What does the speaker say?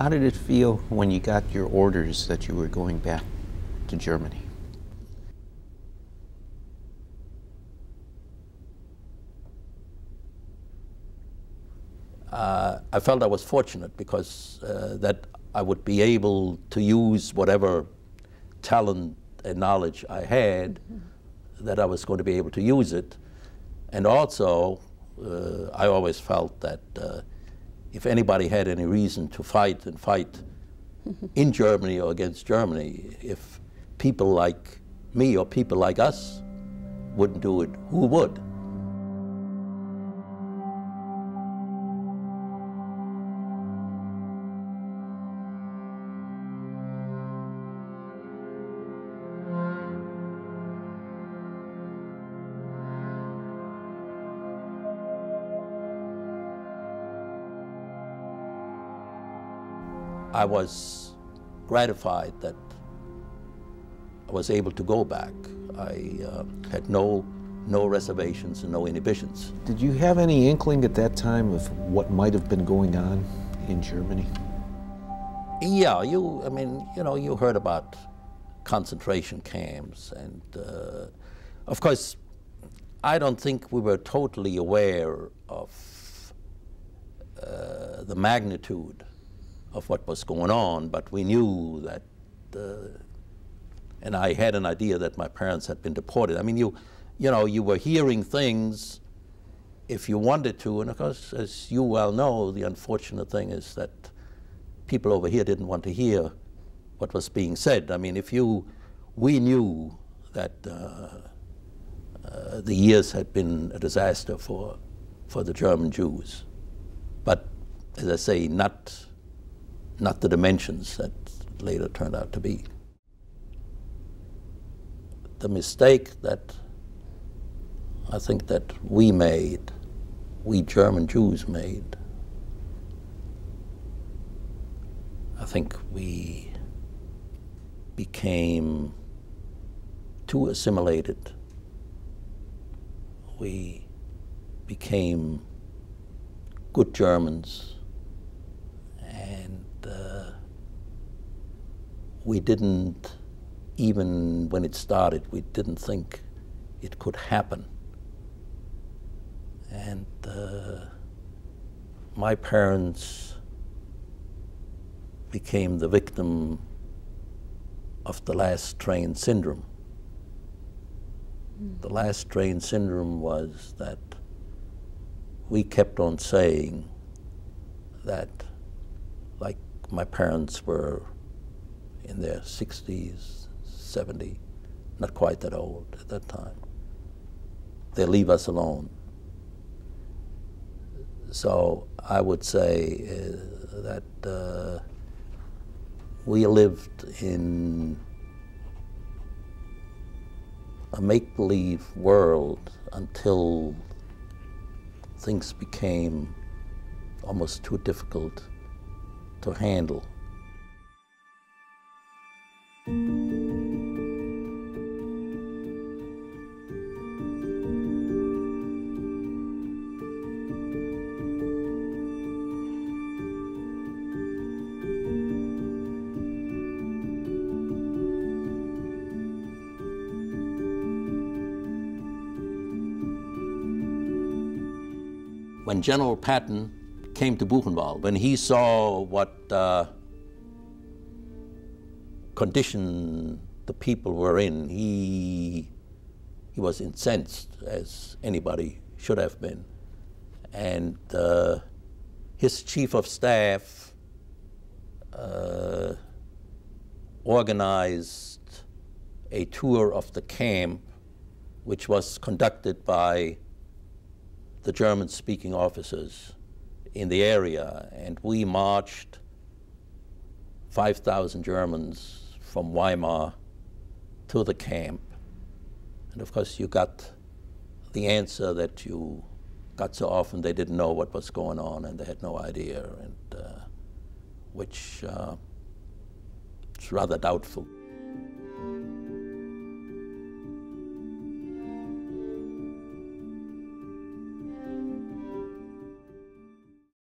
How did it feel when you got your orders that you were going back to Germany? I felt I was fortunate because that I would be able to use whatever talent and knowledge I had, that I was going to be able to use it. And also, I always felt that if anybody had any reason to fight and fight in Germany or against Germany, if people like me or people like us wouldn't do it, who would? I was gratified that I was able to go back. I had no reservations and no inhibitions. Did you have any inkling at that time of what might have been going on in Germany? Yeah, you heard about concentration camps, and of course, I don't think we were totally aware of the magnitude of what was going on, but we knew that, and I had an idea that my parents had been deported. I mean, you were hearing things if you wanted to, and of course, as you well know, the unfortunate thing is that people over here didn't want to hear what was being said. I mean, we knew that the years had been a disaster for the German Jews, but as I say, not the dimensions that later turned out to be. The mistake that I think that we German Jews made, I think we became too assimilated. We became good Germans, and we didn't, even when it started, we didn't think it could happen. And my parents became the victim of the last train syndrome. The last train syndrome was that we kept on saying that, like, my parents were in their 60s, 70, not quite that old at that time. They leave us alone. So I would say that we lived in a make-believe world until things became almost too difficult to handle. When General Patton came to Buchenwald, when he saw what condition the people were in, he was incensed, as anybody should have been. And his chief of staff organized a tour of the camp, which was conducted by the German-speaking officers in the area, and we marched 5,000 Germans from Weimar to the camp. And of course, you got the answer that you got so often: they didn't know what was going on and they had no idea, and which is rather doubtful.